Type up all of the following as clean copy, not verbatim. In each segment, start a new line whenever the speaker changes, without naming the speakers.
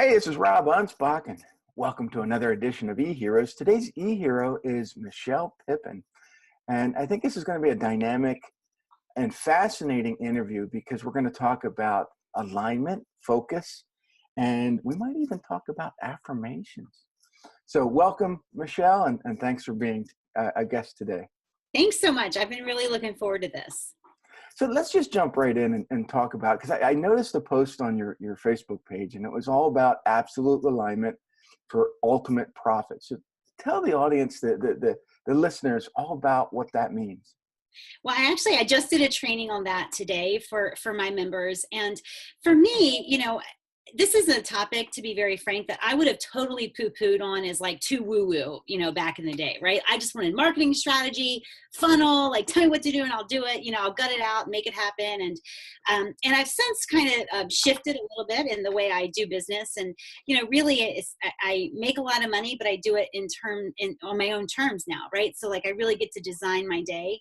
Hey, this is Rob Anspach, and welcome to another edition of eHeroes. Today's eHero is Michelle Pippin, and I think this is going to be a dynamic and fascinating interview because we're going to talk about alignment, focus, and we might even talk about affirmations. So welcome, Michelle, and thanks for being a guest today.
Thanks so much. I've been really looking forward to this.
So let's just jump right in and talk about, because I noticed a post on your Facebook page, and it was all about absolute alignment for ultimate profit. So tell the audience, the listeners, all about what that means.
Well, I just did a training on that today for my members. And for me, this is a topic, to be very frank, that I would have totally poo-pooed on as like too woo-woo, back in the day, right? I just wanted marketing strategy, funnel, like tell me what to do and I'll do it. I'll gut it out, make it happen. And I've since kind of shifted a little bit in the way I do business. And, really I make a lot of money, but I do it on my own terms now, right? So like I really get to design my day.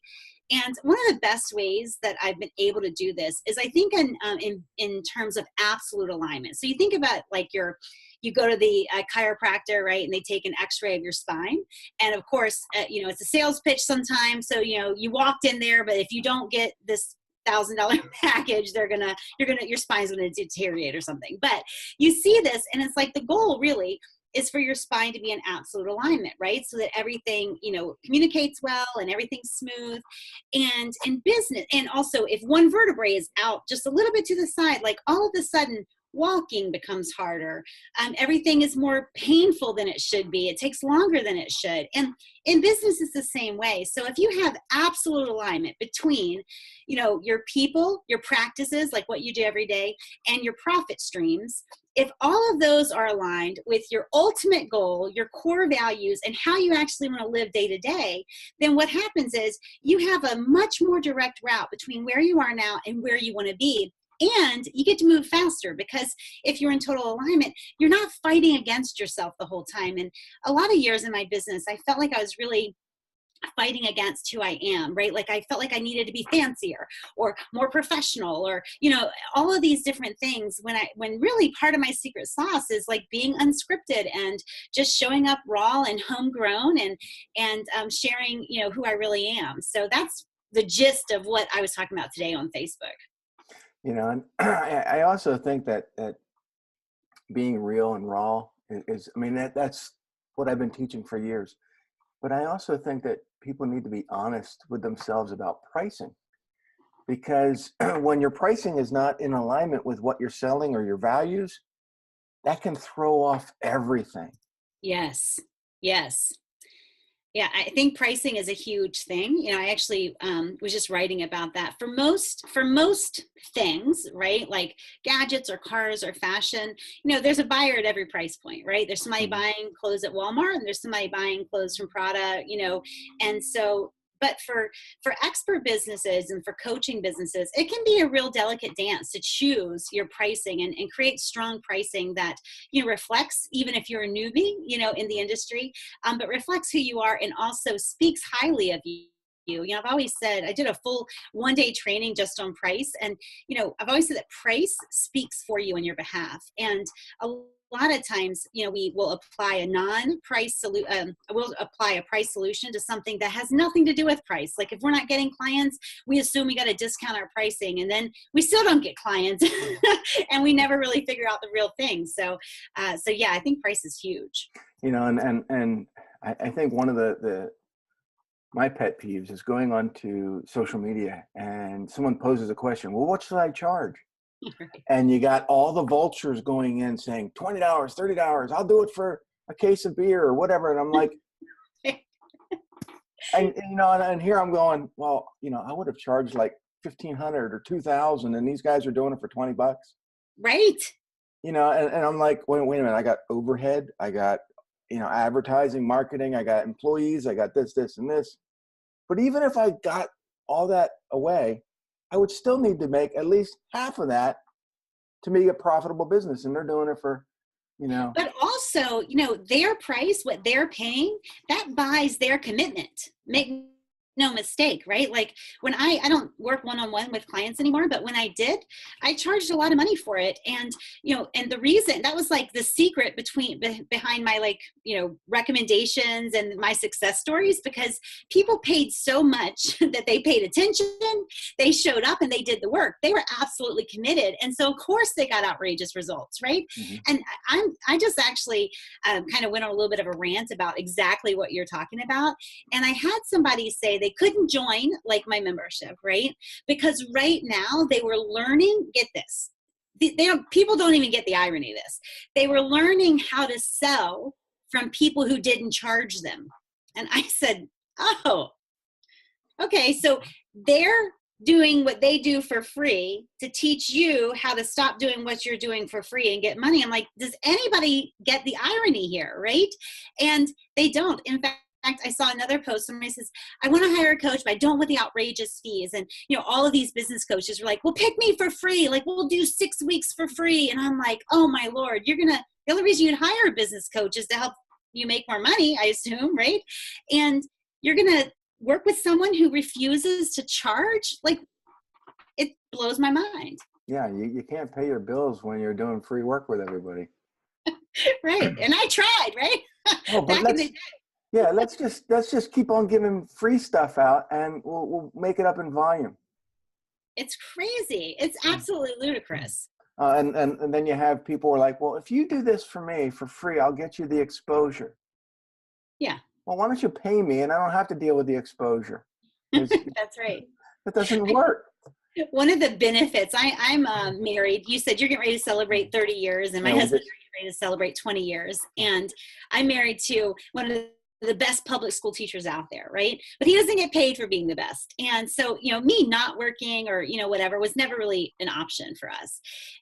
And one of the best ways that I've been able to do this is I think in terms of absolute alignment. So you think about like you go to the chiropractor, right? And they take an x-ray of your spine. And of course, it's a sales pitch sometimes. So, you walked in there, but if you don't get this $1,000 package, your spine's going to deteriorate or something. But you see this and it's like the goal really is for your spine to be in absolute alignment, right? So that everything, communicates well and everything's smooth. And in business, and also if one vertebrae is out just a little bit to the side, like all of a sudden walking becomes harder. Everything is more painful than it should be. It takes longer than it should. And in business, it's the same way. So if you have absolute alignment between, your people, your practices, like what you do every day, and your profit streams, if all of those are aligned with your ultimate goal, your core values, and how you actually want to live day to day, then what happens is you have a much more direct route between where you are now and where you want to be. And you get to move faster because if you're in total alignment, you're not fighting against yourself the whole time. And a lot of years in my business, I felt like I was really fighting against who I am, right? Like I felt like I needed to be fancier or more professional or, all of these different things when really part of my secret sauce is like being unscripted and just showing up raw and homegrown and sharing, who I really am. So that's the gist of what I was talking about today on Facebook.
And I also think that being real and raw that's what I've been teaching for years. But I also think that people need to be honest with themselves about pricing, because when your pricing is not in alignment with what you're selling or your values, that can throw off everything.
Yes. Yes. Yeah, I think pricing is a huge thing. I actually was just writing about that. For most things, right, like gadgets or cars or fashion, there's a buyer at every price point, right? There's somebody buying clothes at Walmart and there's somebody buying clothes from Prada, and so. But for expert businesses and for coaching businesses, it can be a real delicate dance to choose your pricing and create strong pricing that, reflects, even if you're a newbie, in the industry, but reflects who you are and also speaks highly of you. I've always said, I did a full one-day training just on price. And, I've always said that price speaks for you on your behalf. And a lot of times, we will apply a non-price solution. We'll apply a price solution to something that has nothing to do with price. Like if we're not getting clients, we assume we got to discount our pricing, and then we still don't get clients, and we never really figure out the real thing. So yeah, I think price is huge.
And I think one of my pet peeves is going onto social media and someone poses a question. Well, what should I charge? Right. And you got all the vultures going in saying $20, $30, I'll do it for a case of beer or whatever. And I'm like, and here I'm going, well, I would have charged like $1,500 or $2,000 and these guys are doing it for $20.
Right.
And I'm like, wait a minute. I got overhead. I got, advertising, marketing. I got employees. I got this, and this. But even if I got all that away, I would still need to make at least half of that to make a profitable business. And they're doing it for,
But also, their price, what they're paying, that buys their commitment. Make no mistake, right? Like when I don't work one-on-one with clients anymore, but when I did, I charged a lot of money for it. And, and the reason that was like the secret behind my, like, recommendations and my success stories, because people paid so much that they paid attention, they showed up and they did the work. They were absolutely committed. And so of course they got outrageous results, right?
Mm-hmm.
And I just actually kind of went on a little bit of a rant about exactly what you're talking about. And I had somebody say they couldn't join like my membership, right? Because right now they were learning, get this, people don't even get the irony of this. They were learning how to sell from people who didn't charge them. And I said, oh, okay. So they're doing what they do for free to teach you how to stop doing what you're doing for free and get money. I'm like, does anybody get the irony here, right? And they don't. In fact, I saw another post. Somebody says, I want to hire a coach, but I don't want the outrageous fees. And, all of these business coaches were like, well, pick me for free. Like, we'll do 6 weeks for free. And I'm like, oh my Lord, the only reason you'd hire a business coach is to help you make more money, I assume, right? And you're going to work with someone who refuses to charge? Like, it blows my mind.
Yeah, you can't pay your bills when you're doing free work with everybody.
Right. And I tried, right?
Oh, but let's just keep on giving free stuff out, and we'll make it up in volume.
It's crazy. It's absolutely ludicrous.
And then you have people who are like, well, if you do this for me for free, I'll get you the exposure.
Yeah.
Well, why don't you pay me and I don't have to deal with the exposure?
That's right.
It doesn't work.
One of the benefits, I'm married. You said you're getting ready to celebrate 30 years, and my husband's getting ready to celebrate 20 years. And I'm married to one of the best public school teachers out there, right? But he doesn't get paid for being the best. And so, me not working or, whatever was never really an option for us.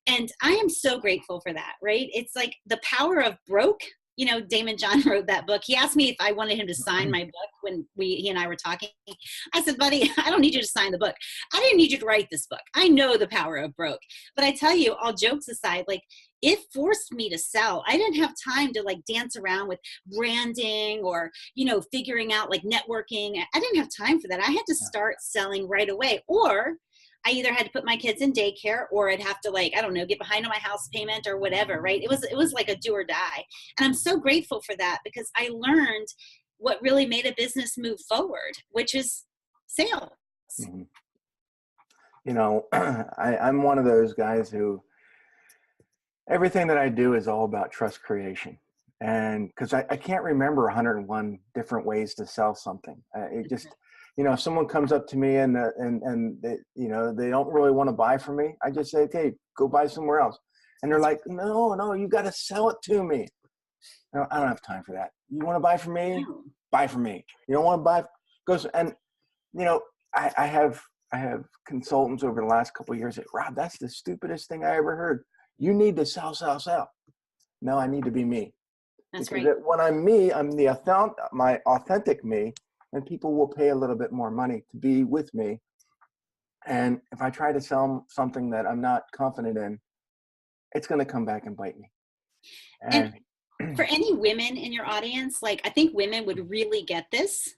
And I am so grateful for that, right? It's like the power of broke. Damon John wrote that book. He asked me if I wanted him to sign my book when he and I were talking. I said, buddy, I don't need you to sign the book. I didn't need you to write this book. I know the power of broke. But I tell you, all jokes aside, like, it forced me to sell. I didn't have time to like dance around with branding or, figuring out like networking. I didn't have time for that. I had to start selling right away, or I either had to put my kids in daycare, or I'd have to, like, I don't know, get behind on my house payment or whatever, right? It was like a do or die. And I'm so grateful for that, because I learned what really made a business move forward, which is sales.
Mm-hmm. I'm one of those guys who everything that I do is all about trust creation. And because I can't remember 101 different ways to sell something. It just, if someone comes up to me and they, they don't really want to buy from me, I just say, okay, go buy somewhere else. And they're like, no, you got to sell it to me. No, I don't have time for that. You want to buy from me? Buy from me. You don't want to buy, goes. And, I have consultants over the last couple of years that, Rob, that's the stupidest thing I ever heard. You need to sell. No, I need to be me.
That's
because
right.
When I'm me, I'm my authentic me, and people will pay a little bit more money to be with me. And if I try to sell something that I'm not confident in, it's going to come back and bite me.
And for any women in your audience, like, I think women would really get this,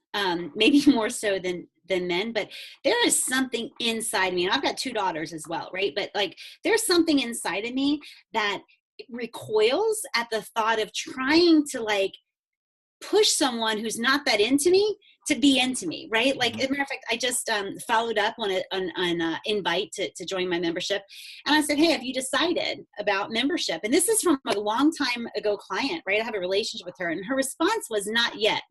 maybe more so than men, but there is something inside me, and I've got 2 daughters as well, right? But like, there's something inside of me that recoils at the thought of trying to like push someone who's not that into me to be into me, right? Like, as a matter of fact, I just followed up on an invite to join my membership. And I said, hey, have you decided about membership? And this is from a long time ago client, right? I have a relationship with her. And her response was, not yet.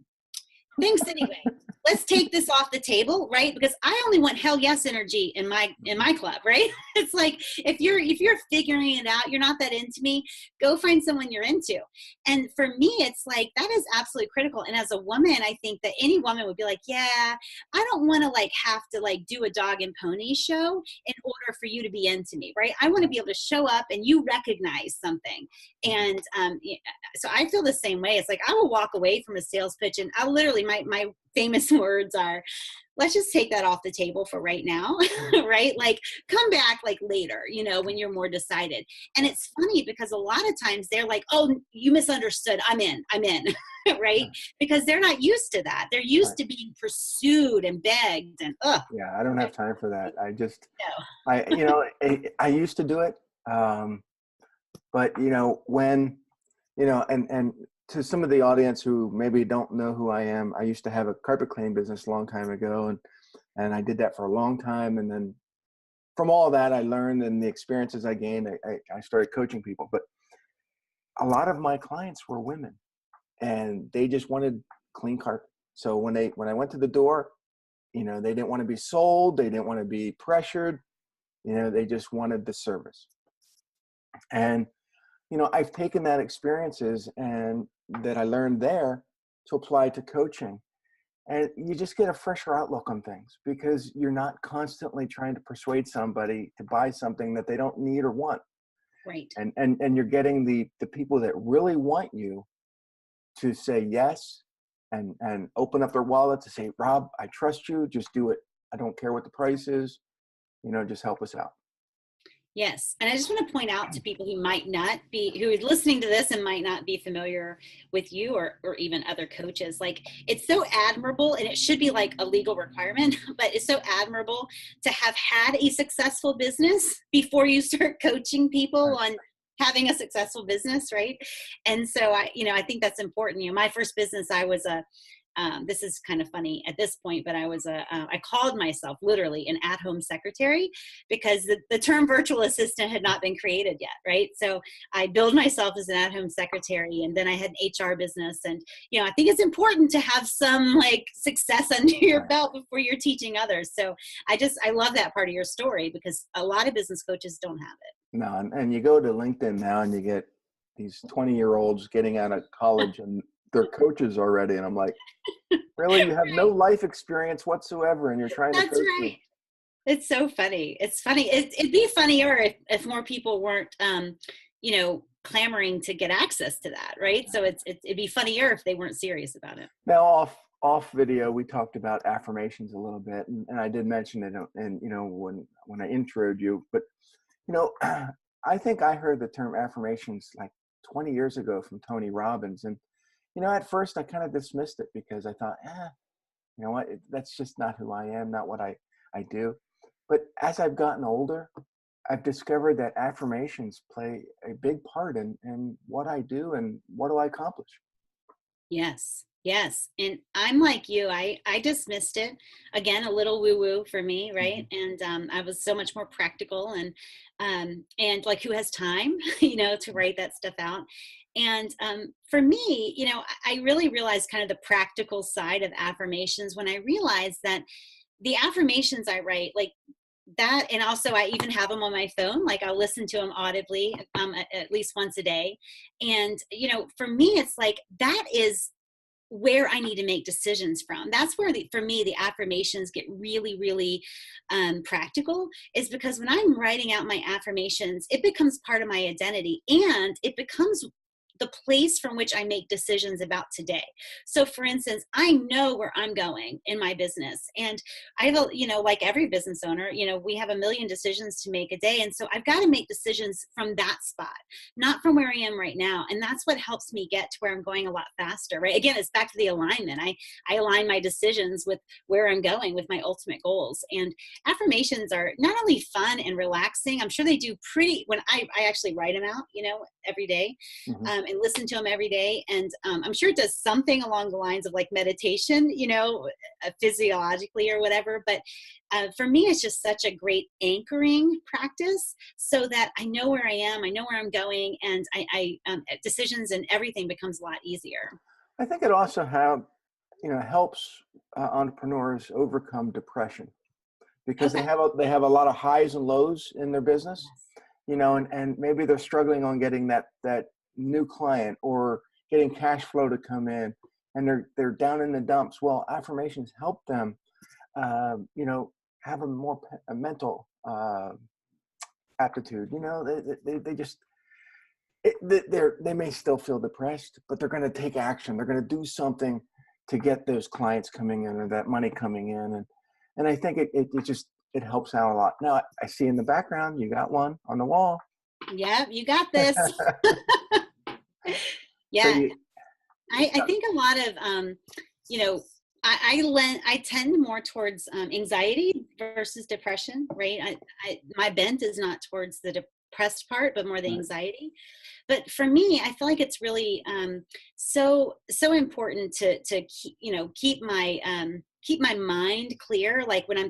Thanks anyway. Let's take this off the table, right? Because I only want hell yes energy in my club, right? It's like, if you're figuring it out, you're not that into me, go find someone you're into. And for me, it's like, that is absolutely critical. And as a woman, I think that any woman would be like, yeah, I don't want to like have to like do a dog and pony show in order for you to be into me, right? I want to be able to show up and you recognize something. And so I feel the same way. It's like, I will walk away from a sales pitch, and I literally, my famous words are, let's just take that off the table for right now, right? Like, come back like later, when you're more decided. And it's funny because a lot of times they're like, oh, you misunderstood. I'm in, right?
Yeah.
Because they're not used to that. They're
Right.
used to being pursued and begged and,
Yeah, I don't have time for that.
no.
I used to do it. But when, and to some of the audience who maybe don't know who I am, I used to have a carpet cleaning business a long time ago. And I did that for a long time. And then from all that I learned and the experiences I gained, I started coaching people. But a lot of my clients were women and they just wanted clean carpet. So when I went to the door, they didn't want to be sold. They didn't want to be pressured. They just wanted the service. And, I've taken that experiences and that I learned there to apply to coaching. And you just get a fresher outlook on things because you're not constantly trying to persuade somebody to buy something that they don't need or want.
Right.
And you're getting the people that really want you to say yes and open up their wallet to say, Rob, I trust you. Just do it. I don't care what the price is. Just help us out.
Yes. And I just want to point out to people who who are listening to this and might not be familiar with you or even other coaches, like, it's so admirable, and it should be like a legal requirement, but it's so admirable to have had a successful business before you start coaching people
Right.
on having a successful business. Right. And so I think that's important. My first business, I was this is kind of funny at this point, but I called myself literally an at-home secretary because the term virtual assistant had not been created yet, right? So I billed myself as an at-home secretary, and then I had an HR business. And, I think it's important to have some like success under your
Right.
belt before you're teaching others. So I love that part of your story because a lot of business coaches don't have it.
No, and you go to LinkedIn now and you get these 20-year-olds getting out of college and they're coaches already. And I'm like, really? You have no
Right.
life experience whatsoever and you're trying to
That's
coach
right.
me?
It's so funny. It's funny. It'd be funnier if more people weren't, clamoring to get access to that, right? So it'd be funnier if they weren't serious about it.
Now, off video, we talked about affirmations a little bit, and I did mention it, and when I introed you, but you know, I think I heard the term affirmations like 20 years ago from Tony Robbins, and at first I kind of dismissed it because I thought, you know what, that's just not who I am, not what I do. But as I've gotten older, I've discovered that affirmations play a big part in what I do and what do I accomplish.
Yes. Yes. And I'm like you. I dismissed it. Again, a little woo woo for me, right?
Mhm.
And I was so much more practical and like, who has time, to write that stuff out. And for me, I really realized kind of the practical side of affirmations when I realized that the affirmations I write, like that, and also I even have them on my phone. Like, I'll listen to them audibly at least once a day. And for me, it's like that is where I need to make decisions from. That's where for me, the affirmations get really, really practical, is because when I'm writing out my affirmations, it becomes part of my identity and it becomes the place from which I make decisions about today. So for instance, I know where I'm going in my business, and I have like every business owner, we have a million decisions to make a day. And so I've got to make decisions from that spot, not from where I am right now. And that's what helps me get to where I'm going a lot faster, right? Again, it's back to the alignment. I align my decisions with where I'm going with my ultimate goals. And affirmations are not only fun and relaxing, I'm sure they do when I actually write them out, every day,
Mhm.
and listen to them every day. And I'm sure it does something along the lines of like meditation, physiologically or whatever. But for me, it's just such a great anchoring practice so that I know where I am, I know where I'm going, and decisions and everything becomes a lot easier.
I think it also helps entrepreneurs overcome depression because
Okay.
they have a lot of highs and lows in their business,
Yes.
and maybe they're struggling on getting that new client or getting cash flow to come in, and they're down in the dumps. Well, affirmations help them, have a mental aptitude. They just they may still feel depressed, but they're going to take action. They're going to do something to get those clients coming in or that money coming in. And I think it helps out a lot. Now I see in the background, you got one on the wall.
Yep, you got this.
So
Yeah. I think a lot of, you know, I tend more towards anxiety versus depression, right? My bent is not towards the depressed part, but more the anxiety. But for me, I feel like it's really so important to keep, keep my mind clear. Like when I'm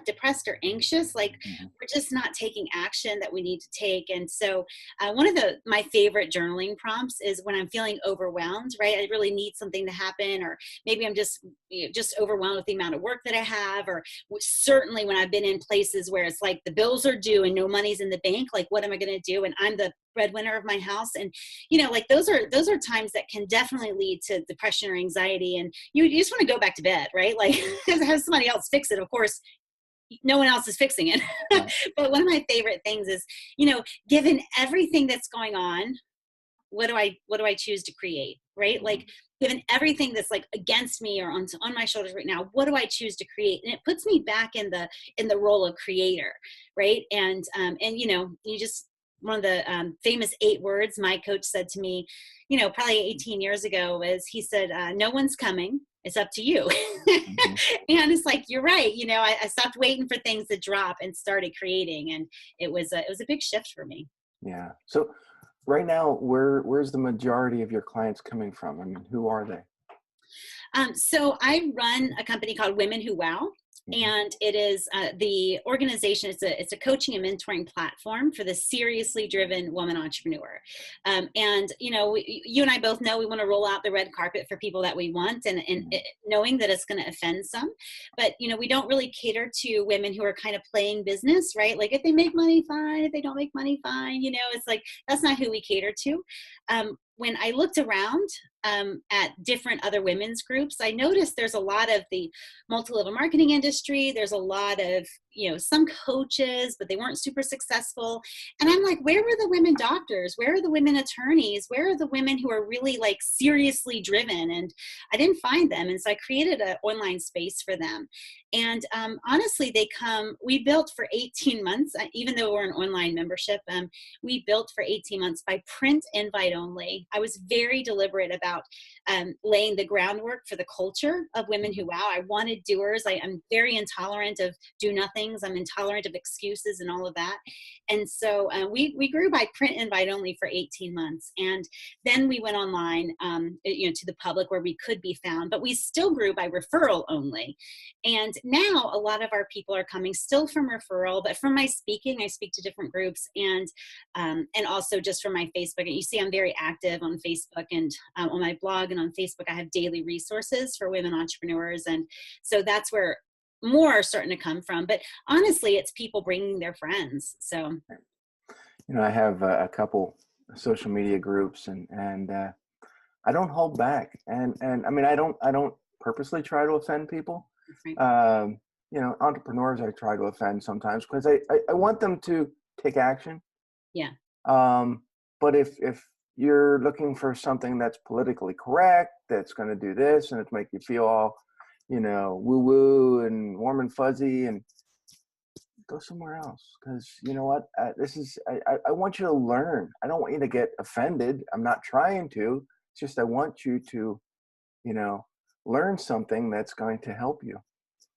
depressed or anxious, like we're just not taking action that we need to take. And so one of my favorite journaling prompts is when I'm feeling overwhelmed, right? I really need something to happen, or maybe I'm just overwhelmed with the amount of work that I have, or certainly when I've been in places where it's like the bills are due and no money's in the bank, like what am I going to do? And I'm the breadwinner of my house. And, like those are times that can definitely lead to depression or anxiety. And you just want to go back to bed, right? Like have somebody else fix it. Of course, no one else is fixing it. But one of my favorite things is, given everything that's going on, what do I choose to create? Right? Like given everything that's like against me or on my shoulders right now, what do I choose to create? And it puts me back in the role of creator. Right. And you just, one of the famous 8 words my coach said to me, probably 18 years ago was, he said, no one's coming. It's up to you. And it's like, you're right. I stopped waiting for things to drop and started creating. And it was a big shift for me.
Yeah. So right now, where's the majority of your clients coming from? I mean, who are they?
So I run a company called Women Who Wow. And it is the organization. It's a coaching and mentoring platform for the seriously driven woman entrepreneur. And you and I both know we want to roll out the red carpet for people that we want, and knowing that it's going to offend some. But we don't really cater to women who are kind of playing business, right? Like if they make money, fine. If they don't make money, fine. It's like that's not who we cater to. When I looked around at different other women's groups, I noticed there's a lot of the multi-level marketing industry. There's a lot of, some coaches, but they weren't super successful. And I'm like, where were the women doctors? Where are the women attorneys? Where are the women who are really like seriously driven? And I didn't find them. And so I created an online space for them. And honestly, we built for 18 months, even though we're an online membership, we built for 18 months by print invite only. I was very deliberate about laying the groundwork for the culture of Women Who Wow. I wanted doers. I'm very intolerant of do nothings. I'm intolerant of excuses and all of that. And so we grew by print invite only for 18 months. And then we went online, to the public where we could be found, but we still grew by referral only. And now a lot of our people are coming still from referral, but from my speaking, I speak to different groups, and also just from my Facebook. And you see, I'm very active on Facebook, and on my blog and on Facebook, I have daily resources for women entrepreneurs. And so that's where more are starting to come from. But honestly, it's people bringing their friends. So,
I have a couple social media groups, and I don't hold back. And I mean, I don't purposely try to offend people. Right. Entrepreneurs I try to offend sometimes because I want them to take action.
Yeah.
But if you're looking for something that's politically correct, that's going to do this and it's make you feel all, woo-woo and warm and fuzzy, and go somewhere else. Because you know what? I want you to learn. I don't want you to get offended. I'm not trying to. It's just I want you to, learn something that's going to help you.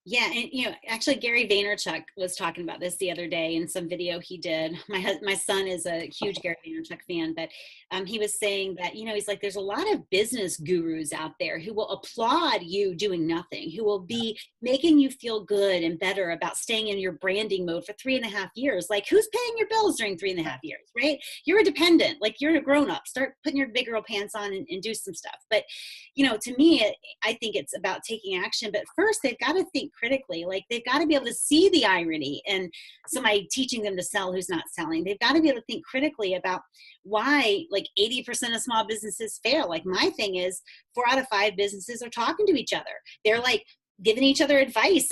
Yeah. And, actually Gary Vaynerchuk was talking about this the other day in some video he did. My son is a huge Gary Vaynerchuk fan, but he was saying that, he's like, there's a lot of business gurus out there who will applaud you doing nothing, who will be making you feel good and better about staying in your branding mode for 3.5 years. Like, who's paying your bills during 3.5 years, right? You're a dependent, like you're a grown up, start putting your big girl pants on and do some stuff. But, to me, I think it's about taking action, but first they've got to think critically. Like, they've got to be able to see the irony in somebody teaching them to sell who's not selling. They've got to be able to think critically about why like 80% of small businesses fail. Like, my thing is 4 out of 5 businesses are talking to each other. They're like giving each other advice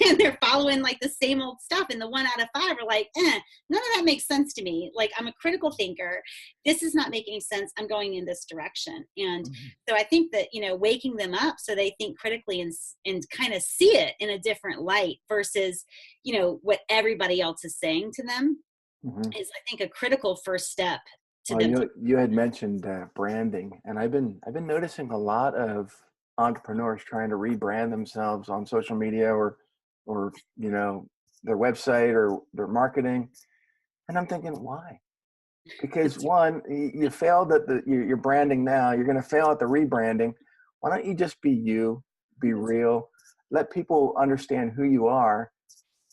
and they're following like the same old stuff. And the 1 out of 5 are like, none of that makes sense to me. Like, I'm a critical thinker. This is not making sense. I'm going in this direction. And so I think that, waking them up so they think critically and kind of see it in a different light versus, what everybody else is saying to them is, I think, a critical first step to them.
You had mentioned branding, and I've been noticing a lot of entrepreneurs trying to rebrand themselves on social media or their website or their marketing, and I'm thinking, why? Because one, you failed at your branding now, you're going to fail at the rebranding. Why don't you just be you, be real, let people understand who you are?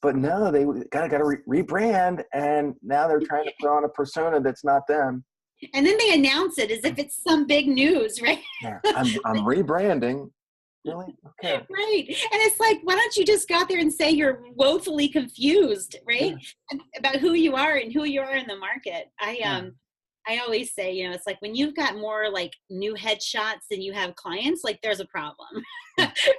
But no, they gotta rebrand, and now they're trying to put on a persona that's not them.
And then they announce it as if it's some big news, right?
Yeah, I'm rebranding. Really? Okay.
Right. And it's like, why don't you just go out there and say you're woefully confused, right? Yeah. About who you are and who you are in the market. I always say, it's like when you've got more like new headshots than you have clients, like there's a problem,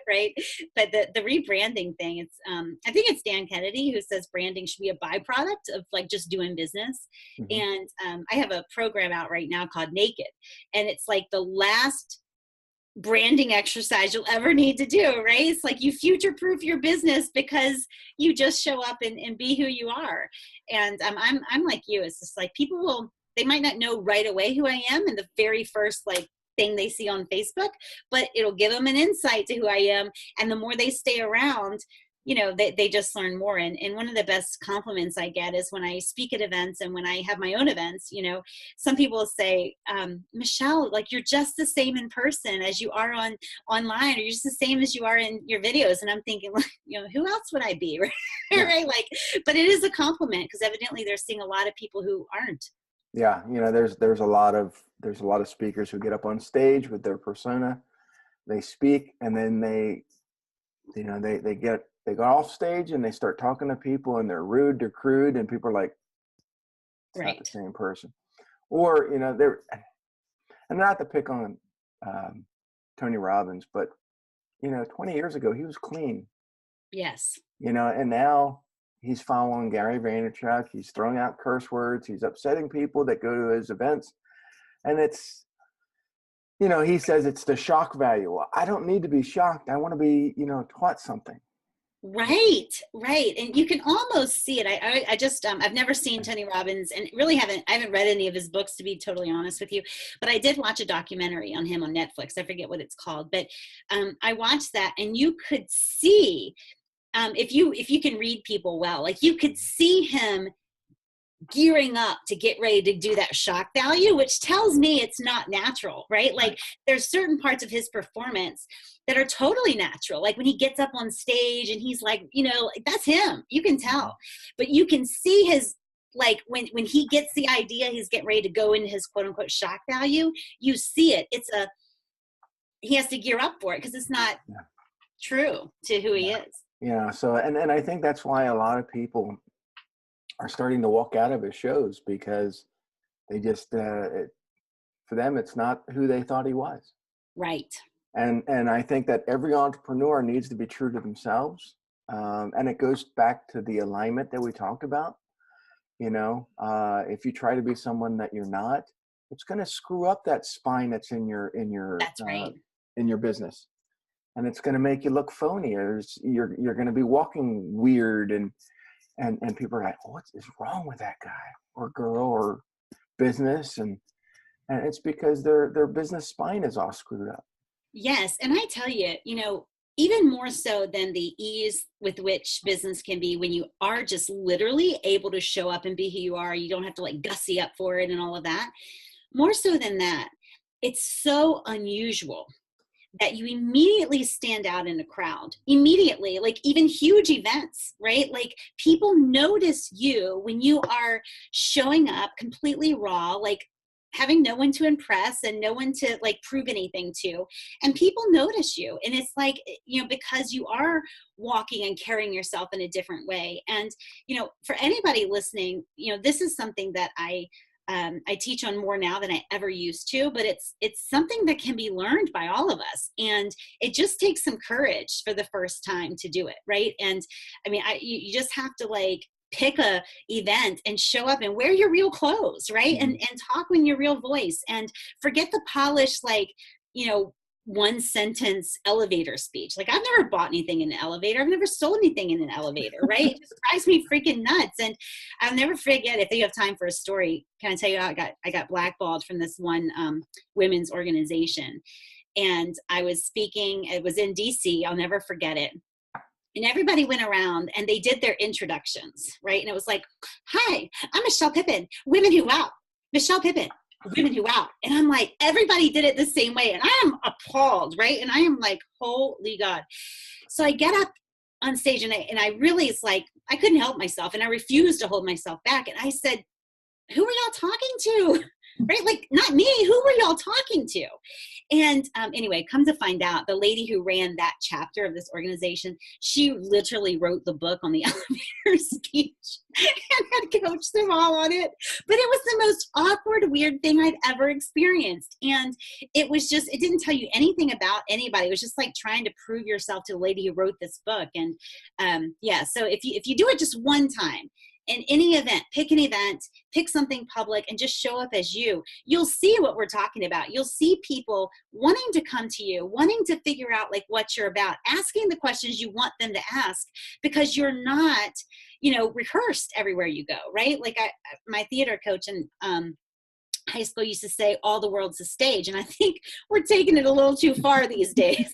right? But the rebranding thing, it's I think it's Dan Kennedy who says branding should be a byproduct of like just doing business. And I have a program out right now called Naked, and it's like the last branding exercise you'll ever need to do, right? It's like you future-proof your business because you just show up and be who you are. And I'm like you. It's just like they might not know right away who I am in the very first like thing they see on Facebook, but it'll give them an insight to who I am. And the more they stay around, they just learn more. And one of the best compliments I get is when I speak at events and when I have my own events, some people say, Michelle, like you're just the same in person as you are online, or you're just the same as you are in your videos. And I'm thinking, like, who else would I be? Right? Like, but it is a compliment because evidently they're seeing a lot of people who aren't.
Yeah. There's a lot of speakers who get up on stage with their persona, they speak, and then they go off stage and they start talking to people and they're rude, they're crude, and people are like, it's not the same person. Or, and not to pick on Tony Robbins, but, 20 years ago, he was clean.
Yes.
And now he's following Gary Vaynerchuk. He's throwing out curse words. He's upsetting people that go to his events. And it's, he says it's the shock value. Well, I don't need to be shocked. I want to be, taught something.
Right. And you can almost see it. I just, I've never seen Tony Robbins and really I haven't read any of his books, to be totally honest with you, but I did watch a documentary on him on Netflix. I forget what it's called, but I watched that, and you could see, if you can read people well, like you could see him gearing up to get ready to do that shock value, which tells me it's not natural, right? Like there's certain parts of his performance that are totally natural. Like when he gets up on stage and he's like, that's him, you can tell, but you can see his, like when he gets the idea, he's getting ready to go into his quote unquote shock value, you see it. He has to gear up for it because it's not true to who he is.
Yeah. So, and I think that's why a lot of people are starting to walk out of his shows, because they just, for them, it's not who they thought he was.
Right.
And I think that every entrepreneur needs to be true to themselves. And it goes back to the alignment that we talked about. If you try to be someone that you're not, it's going to screw up that spine that's in your
that's right.
In your business. And it's going to make you look phony. You're going to be walking weird, and people are like, what is wrong with that guy or girl or business? And it's because their business spine is all screwed up.
Yes. And I tell you, even more so than the ease with which business can be when you are just literally able to show up and be who you are, you don't have to like gussy up for it and all of that. More so than that, it's so unusual that you immediately stand out in a crowd, immediately, like even huge events, right? Like people notice you when you are showing up completely raw, like having no one to impress and no one to like prove anything to, and people notice you. And it's like, because you are walking and carrying yourself in a different way. And, for anybody listening, this is something that I I teach on more now than I ever used to, but it's something that can be learned by all of us. And it just takes some courage for the first time to do it. Right. And I mean, you just have to like pick a event and show up and wear your real clothes. Right.
Mm-hmm.
And talk in your real voice and forget the polished, like, you know, one sentence elevator speech. Like, I've never bought anything in an elevator. I've never sold anything in an elevator, right? It just drives me freaking nuts. And I'll never forget, if you have time for a story, can I tell you how I got blackballed from this one women's organization. And I was speaking, it was in DC, I'll never forget it. And everybody went around and they did their introductions, right? And it was like, hi, I'm Michelle Pippin, Women Who Wow. Michelle Pippin, Women Who Wow. And I'm like, everybody did it the same way. And I am appalled, right? And I am like, holy God. So I get up on stage and I really, it's like, I couldn't help myself. And I refused to hold myself back. And I said, who are y'all talking to? Right? Like, not me. Who were y'all talking to? And anyway, come to find out, the lady who ran that chapter of this organization, she literally wrote the book on the elevator speech and had coached them all on it. But it was the most awkward, weird thing I'd ever experienced. And it was just, it didn't tell you anything about anybody. It was just like trying to prove yourself to the lady who wrote this book. And yeah, so if you do it just one time, in any event, pick an event, pick something public, and just show up as you. You'll see what we're talking about. You'll see people wanting to come to you, wanting to figure out like what you're about, asking the questions you want them to ask, because you're not, you know, rehearsed everywhere you go, right? Like my theater coach in high school used to say, all the world's a stage. And I think we're taking it a little too far these days.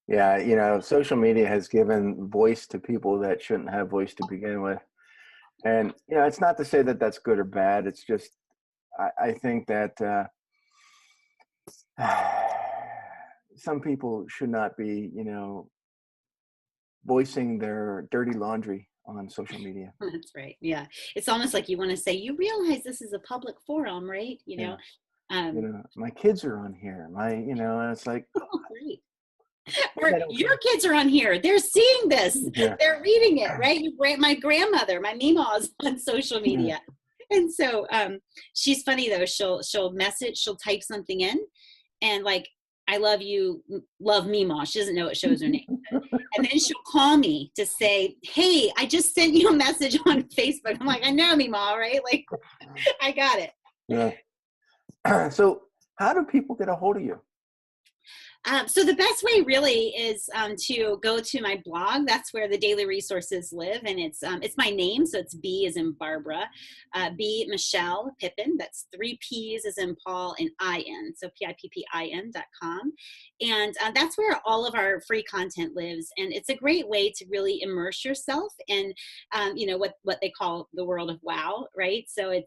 Yeah, you know, social media has given voice to people that shouldn't have voice to begin with. And, you know, it's not to say that that's good or bad. It's just, I think that some people should not be, you know, voicing their dirty laundry on social media.
That's right. Yeah. It's almost like you want to say, you realize this is a public forum, right? You know,
You know, my kids are on here. You know, and it's like,
oh, great. Or your kids are on here. They're seeing this. Yeah. They're reading it, right? My grandmother, my Mima, is on social media. Yeah. And so she's funny though. She'll message, she'll type something in and like, I love you, love Mima. She doesn't know it shows her name. And then she'll call me to say, hey, I just sent you a message on Facebook. I'm like, I know Mima, right? Like, I got it.
Yeah. So how do people get a hold of you?
So the best way really is to go to my blog. That's where the daily resources live. And it's my name. So it's B as in Barbara, B Michelle Pippin. That's 3 P's as in Paul and IN. So PIPPIN.com. And that's where all of our free content lives. And it's a great way to really immerse yourself in, you know, what they call the world of wow, right? So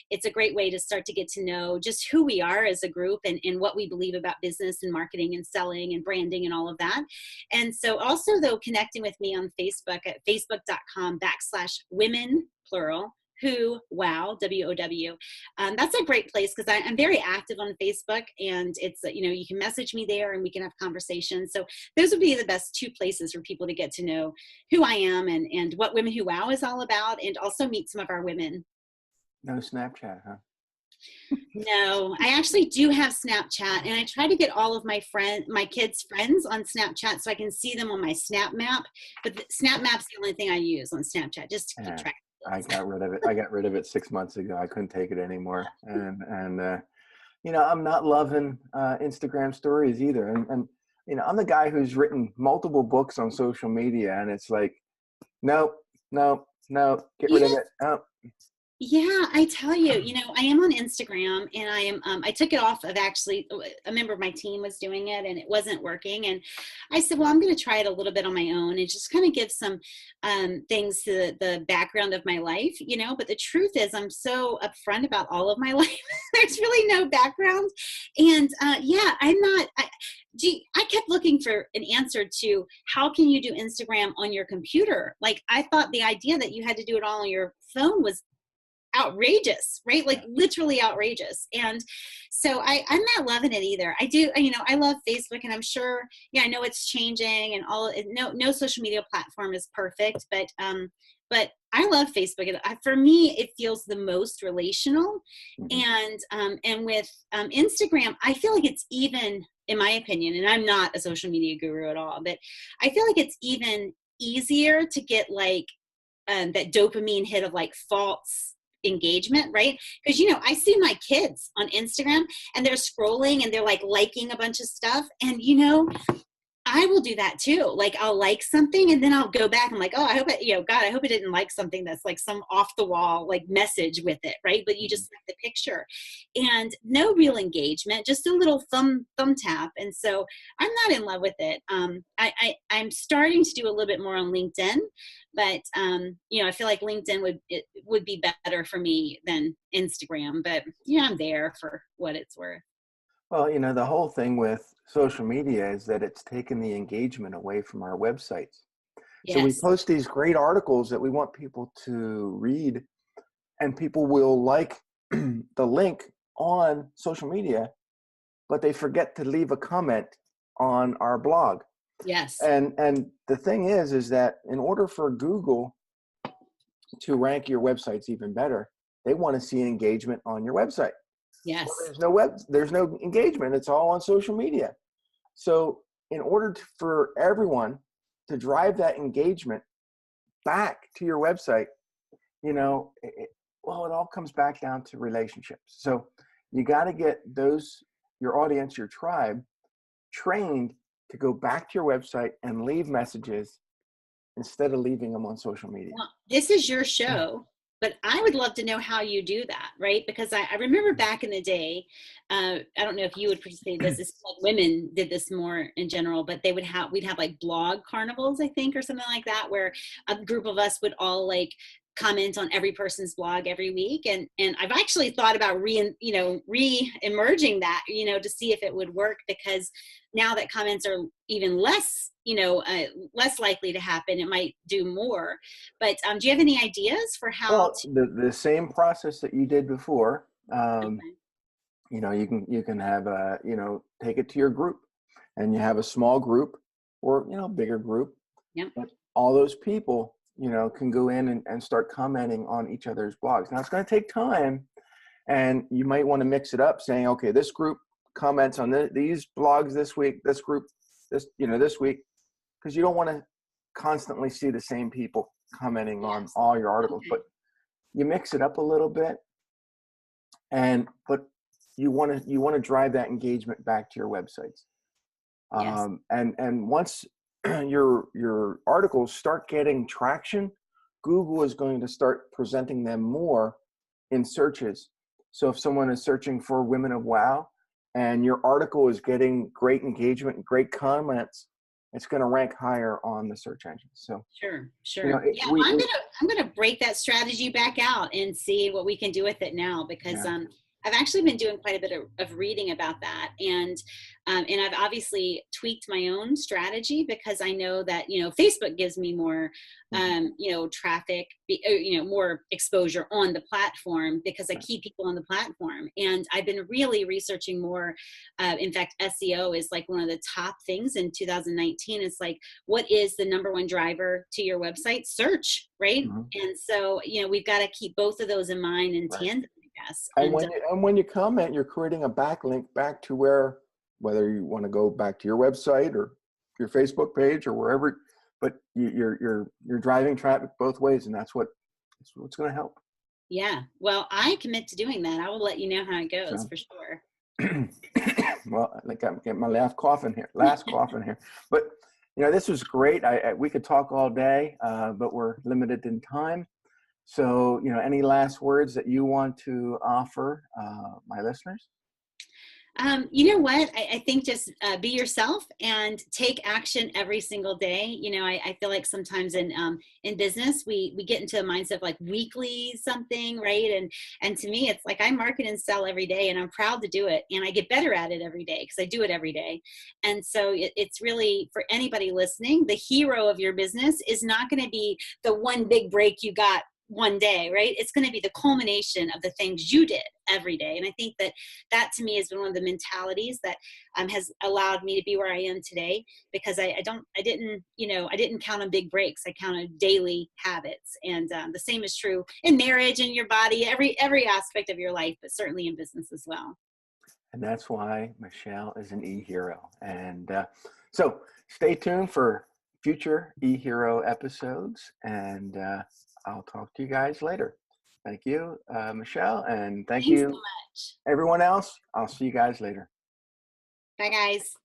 it's a great way to start to get to know just who we are as a group and what we believe about business and marketing and selling and branding and all of that. And so also though, connecting with me on Facebook at facebook.com/women, plural, who wow, WOW. That's a great place because I'm very active on Facebook and it's, you know, you can message me there and we can have conversations. So those would be the best 2 places for people to get to know who I am and what Women Who Wow is all about, and also meet some of our women.
No Snapchat, huh?
No, I actually do have Snapchat, and I try to get all of my kids' friends on Snapchat so I can see them on my Snap Map. But Snap Map's the only thing I use on Snapchat, just to keep track.
I got rid of it. I got rid of it 6 months ago. I couldn't take it anymore. And you know, I'm not loving Instagram stories either. And you know, I'm the guy who's written multiple books on social media, and it's like, no, get rid of it. Oh.
Yeah, I tell you, you know, I am on Instagram and I am, I took it off of actually, a member of my team was doing it and it wasn't working. And I said, well, I'm going to try it a little bit on my own and just kind of give some things to the background of my life, you know, but the truth is I'm so upfront about all of my life. There's really no background. And yeah, I kept looking for an answer to how can you do Instagram on your computer? Like I thought the idea that you had to do it all on your phone was outrageous, right? Like literally outrageous. And so I'm not loving it either. I do, you know, I love Facebook and I'm sure, yeah, I know it's changing and no social media platform is perfect, but but I love Facebook. For me, it feels the most relational.
Mhm.
And with Instagram, I feel like it's even, in my opinion, and I'm not a social media guru at all, but I feel like it's even easier to get like that dopamine hit of like false engagement, right? Because I see my kids on Instagram and they're scrolling and they're like liking a bunch of stuff, and I will do that too. Like I'll like something and then I'll go back and like, oh, I hope God, I hope I didn't like something that's like some off the wall like message with it, right? But you just like the picture and no know just a little thumb tap. And so I'm not in love with it. I'm starting to do a little bit more on LinkedIn, but I feel like LinkedIn would be better for me than Instagram. But I'm there for what it's worth.
Well, the whole thing with social media is that it's taken the engagement away from our websites. So we
Yes.
post these great articles that we want people to read, and people will like the link on social media, but they forget to leave a comment on our blog.
Yes.
And the thing is that in order for Google to rank your websites even better, they want to see engagement on your website.
Yes.
Well, there's no engagement. It's all on social media. So in order for everyone to drive that engagement back to your website, it all comes back down to relationships. So you got to get your audience, your tribe, trained to go back to your website and leave messages instead of leaving them on social media.
Well, this is your show, but I would love to know how you do that, right? Because I remember back in the day, I don't know if you would participate in this. It's like women did this more in general, but we'd have like blog carnivals, I think, or something like that, where a group of us would all like comment on every person's blog every week. And I've actually thought about re-emerging that, to see if it would work, because now that comments are even less, less likely to happen, it might do more. But do you have any ideas for how
Well,
to?
the same process that you did before,
Okay.
you can have take it to your group, and you have a small group or bigger group,
Yep.
but all those people can go in and start commenting on each other's blogs. Now it's going to take time, and you might want to mix it up, saying, okay, this group comments on these blogs this week, this group this week, because you don't want to constantly see the same people commenting on
Yes.
all your articles.
Okay.
But you mix it up a little bit, but you want to drive that engagement back to your websites.
Yes.
And once your articles start getting traction, Google is going to start presenting them more in searches. So if someone is searching for Women of Wow and your article is getting great engagement and great comments, it's going to rank higher on the search engines. So
Sure. Yeah,
we
I'm gonna break that strategy back out and see what we can do with it now, because
yeah.
I've actually been doing quite a bit of reading about that, and I've obviously tweaked my own strategy, because I know that Facebook gives me more traffic, more exposure on the platform, because I keep people on the platform, and I've been really researching more. In fact, SEO is like one of the top things in 2019. It's like, what is the number one driver to your website? Search, right?
Mm-hmm.
And so we've got to keep both of those in mind in
Right.
tandem, I guess.
And when you comment, you're creating a backlink back to whether you want to go back to your website or your Facebook page or wherever, but you're driving traffic both ways, and that's what's going to help.
Yeah. Well, I commit to doing that. I will let you know how it goes,
So,
for sure.
well, I think I'm getting my last cough in here. But this was great. We could talk all day, but we're limited in time. So, any last words that you want to offer my listeners?
You know what? I think just be yourself and take action every single day. I feel like sometimes in business we get into a mindset of like weekly something, right? And to me, it's like I market and sell every day, and I'm proud to do it, and I get better at it every day because I do it every day. And so it's really, for anybody listening, the hero of your business is not going to be the one big break you got one day, right? It's going to be the culmination of the things you did every day. And I think that that to me has been one of the mentalities that has allowed me to be where I am today, because I didn't count on big breaks. I counted daily habits. And the same is true in marriage and your body, every aspect of your life, but certainly in business as well.
And that's why Michelle is an e-hero. And so stay tuned for future e-hero episodes. And I'll talk to you guys later. Thank you, Michelle. And thank
Thanks so
you,
much.
everyone else. I'll see you guys later.
Bye, guys.